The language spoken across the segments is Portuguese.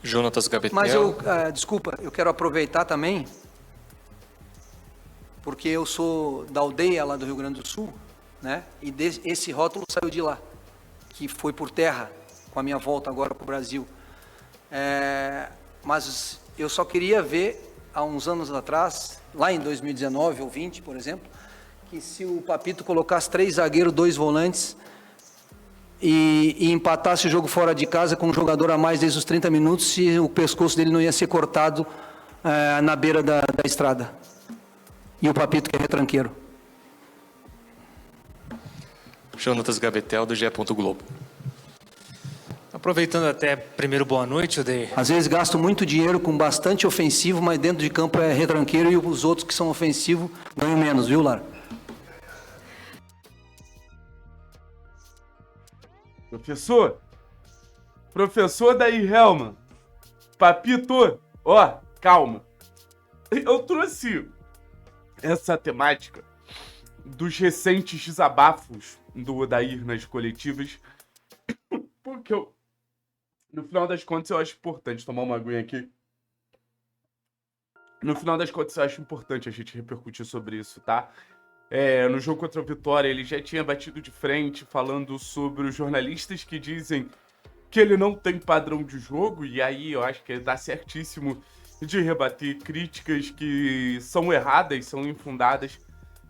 Jonatas Gabetel. Mas desculpa, eu quero aproveitar também, porque eu sou da aldeia lá do Rio Grande do Sul, né? E esse rótulo saiu de lá, que foi por terra, com a minha volta agora para o Brasil. Mas eu só queria ver, há uns anos atrás, lá em 2019 ou 20, por exemplo, que se o Papito colocasse 3 zagueiros, 2 volantes e empatasse o jogo fora de casa com um jogador a mais desde os 30 minutos, se o pescoço dele não ia ser cortado na beira da estrada. E o Papito que é retranqueiro. Jonatas Gabetel, do GE. Globo. Aproveitando até, primeiro, boa noite, Odair. Às vezes gasto muito dinheiro com bastante ofensivo, mas dentro de campo é retranqueiro e os outros que são ofensivos ganham menos, viu, Lara? Professor daí, Helman. Papito, calma. Eu trouxe essa temática dos recentes desabafos do Odair nas coletivas, porque no final das contas eu acho importante tomar uma aguinha aqui. No final das contas eu acho importante a gente repercutir sobre isso, tá? No jogo contra o Vitória, ele já tinha batido de frente falando sobre os jornalistas que dizem que ele não tem padrão de jogo, e aí eu acho que ele tá certíssimo de rebater críticas que são erradas, são infundadas.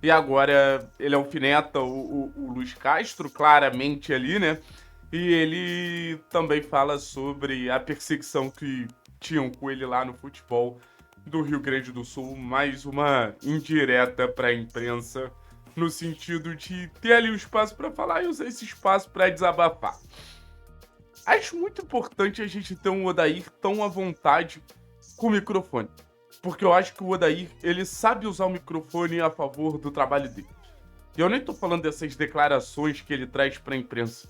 E agora ele alfineta o Luiz Castro, claramente ali, né? E ele também fala sobre a perseguição que tinham com ele lá no futebol do Rio Grande do Sul, mais uma indireta para a imprensa, no sentido de ter ali o espaço para falar e usar esse espaço para desabafar. Acho muito importante a gente ter um Odair tão à vontade com o microfone, porque eu acho que o Odair, ele sabe usar o microfone a favor do trabalho dele. E eu nem tô falando dessas declarações que ele traz para a imprensa.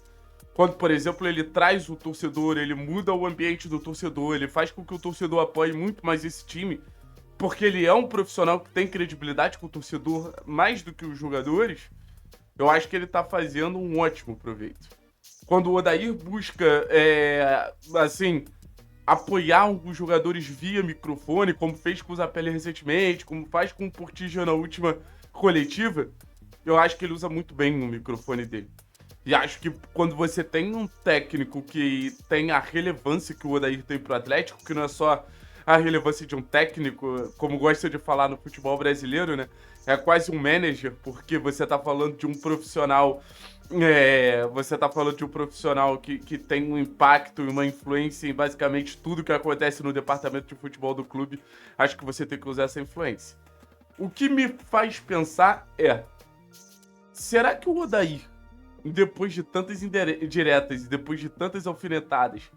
Quando, por exemplo, ele traz o torcedor, ele muda o ambiente do torcedor, ele faz com que o torcedor apoie muito mais esse time, porque ele é um profissional que tem credibilidade com o torcedor mais do que os jogadores. Eu acho que ele tá fazendo um ótimo proveito. Quando o Odair busca, apoiar os jogadores via microfone, como fez com o Zapelli recentemente, como faz com o Portilla na última coletiva, eu acho que ele usa muito bem o microfone dele. E acho que quando você tem um técnico que tem a relevância que o Odair tem pro Atlético, que não é só a relevância de um técnico, como gosta de falar no futebol brasileiro, né? É quase um manager, porque você tá falando de um profissional... você tá falando de um profissional que tem um impacto e uma influência em basicamente tudo que acontece no departamento de futebol do clube. Acho que você tem que usar essa influência. O que me faz pensar será que o Odair, depois de tantas indiretas e depois de tantas alfinetadas,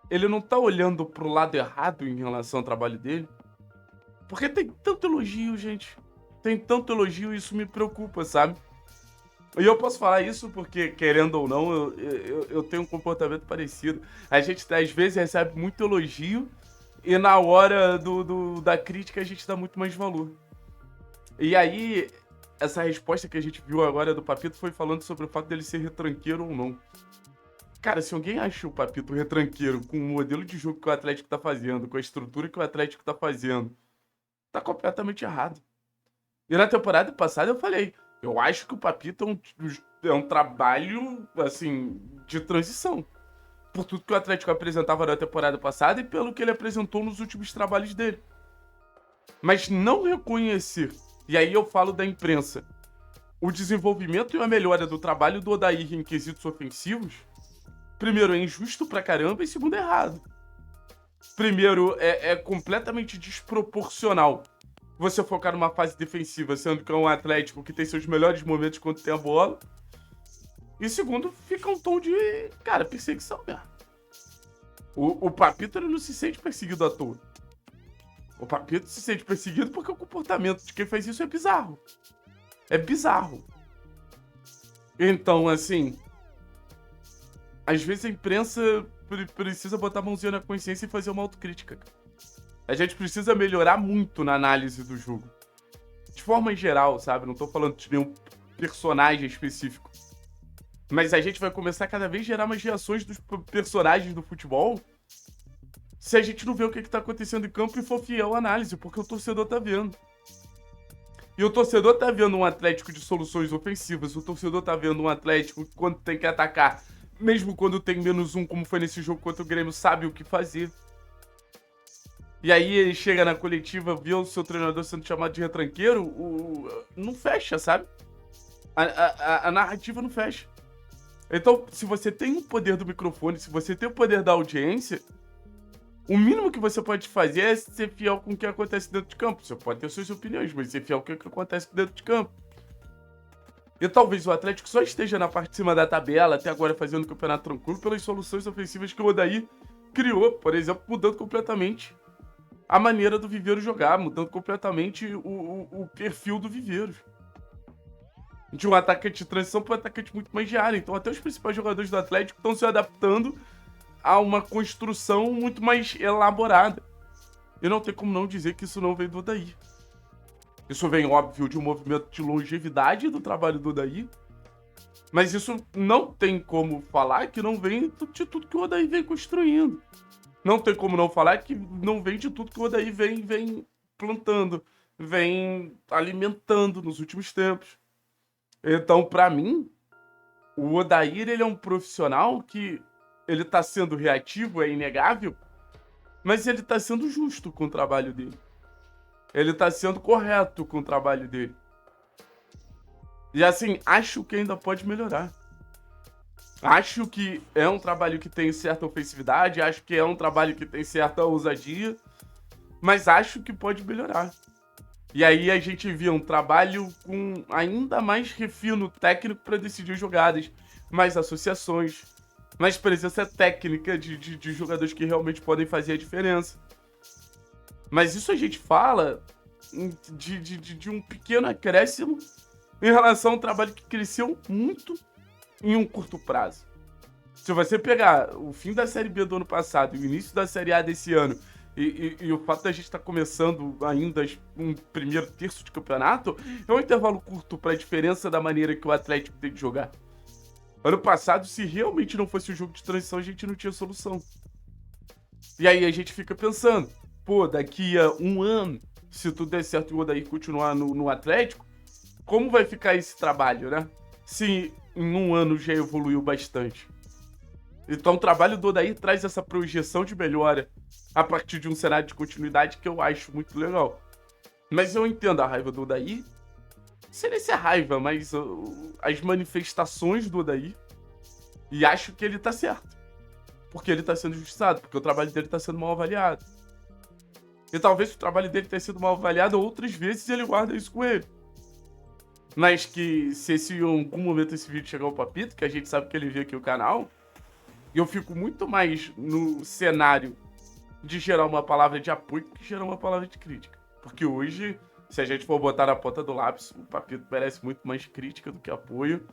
ele não tá olhando pro lado errado em relação ao trabalho dele? Porque tem tanto elogio, gente. Tem tanto elogio e isso me preocupa, sabe? E eu posso falar isso porque, querendo ou não, eu tenho um comportamento parecido. A gente, às vezes, recebe muito elogio e na hora da crítica a gente dá muito mais valor. E aí, essa resposta que a gente viu agora do Papito foi falando sobre o fato dele ser retranqueiro ou não. Cara, se alguém acha o Papito retranqueiro com o modelo de jogo que o Atlético tá fazendo, com a estrutura que o Atlético tá fazendo, tá completamente errado. E na temporada passada eu falei, eu acho que o Papito é um trabalho, assim, de transição. Por tudo que o Atlético apresentava na temporada passada e pelo que ele apresentou nos últimos trabalhos dele. Mas não reconhecer, e aí eu falo da imprensa, o desenvolvimento e a melhora do trabalho do Odair em quesitos ofensivos, primeiro, é injusto pra caramba e segundo, é errado. Primeiro, é completamente desproporcional você focar numa fase defensiva, sendo que é um Atlético que tem seus melhores momentos quando tem a bola. E segundo, fica um tom de, perseguição mesmo. O Papito ele não se sente perseguido à toa. O Papito se sente perseguido porque o comportamento de quem faz isso é bizarro. É bizarro. Então, assim, às vezes a imprensa precisa botar a mãozinha na consciência e fazer uma autocrítica. A gente precisa melhorar muito na análise do jogo. De forma geral, sabe? Não tô falando de nenhum personagem específico. Mas a gente vai começar a cada vez gerar mais reações dos personagens do futebol se a gente não vê o que tá acontecendo em campo e for fiel à análise, porque o torcedor tá vendo. E o torcedor tá vendo um Atlético de soluções ofensivas, o torcedor tá vendo um Atlético que quando tem que atacar, mesmo quando tem -1, como foi nesse jogo contra o Grêmio, sabe o que fazer. E aí ele chega na coletiva, vê o seu treinador sendo chamado de retranqueiro, não fecha, sabe? A narrativa não fecha. Então, se você tem o poder do microfone, se você tem o poder da audiência, o mínimo que você pode fazer é ser fiel com o que acontece dentro de campo. Você pode ter suas opiniões, mas ser fiel com o que acontece dentro de campo. E talvez o Atlético só esteja na parte de cima da tabela, até agora fazendo o campeonato tranquilo, pelas soluções ofensivas que o Odair criou, por exemplo, mudando completamente a maneira do Viveiro jogar, mudando completamente o perfil do Viveiro. De um atacante de transição para um atacante muito mais de área. Então até os principais jogadores do Atlético estão se adaptando a uma construção muito mais elaborada. E não tem como não dizer que isso não vem do Odair. Isso vem, óbvio, de um movimento de longevidade do trabalho do Odair, mas isso não tem como falar que não vem de tudo que o Odair vem construindo. Não tem como não falar que não vem de tudo que o Odair vem plantando, vem alimentando nos últimos tempos. Então, pra mim, o Odair, ele é um profissional que ele tá sendo reativo, é inegável, mas ele tá sendo justo com o trabalho dele. Ele tá sendo correto com o trabalho dele. E assim, acho que ainda pode melhorar. Acho que é um trabalho que tem certa ofensividade, acho que é um trabalho que tem certa ousadia, mas acho que pode melhorar. E aí a gente via um trabalho com ainda mais refino técnico para decidir jogadas, mais associações, mais presença técnica de jogadores que realmente podem fazer a diferença. Mas isso a gente fala de um pequeno acréscimo em relação a um trabalho que cresceu muito em um curto prazo. Se você pegar o fim da Série B do ano passado e o início da Série A desse ano, e o fato da gente estar começando ainda um primeiro terço de campeonato, é um intervalo curto para a diferença da maneira que o Atlético tem de jogar. Ano passado, se realmente não fosse o jogo de transição, a gente não tinha solução. E aí a gente fica pensando, pô, daqui a um ano, se tudo der certo e o Odair continuar no Atlético, como vai ficar esse trabalho, né? Se em um ano já evoluiu bastante. Então o trabalho do Odair traz essa projeção de melhora a partir de um cenário de continuidade que eu acho muito legal. Mas eu entendo a raiva do Odair. Seria essa raiva, mas as manifestações do Odair. E acho que ele tá certo. Porque ele tá sendo injustiçado, porque o trabalho dele tá sendo mal avaliado. E talvez o trabalho dele tenha sido mal avaliado outras vezes e ele guarda isso com ele. Mas que se em algum momento esse vídeo chegar ao Papito, que a gente sabe que ele vê aqui o canal, eu fico muito mais no cenário de gerar uma palavra de apoio que gerar uma palavra de crítica. Porque hoje, se a gente for botar na ponta do lápis, o Papito merece muito mais crítica do que apoio,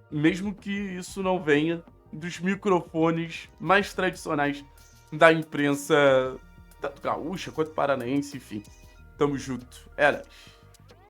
mesmo que isso não venha dos microfones mais tradicionais da imprensa, tanto gaúcha quanto paranaense, enfim. Tamo junto. É nóis.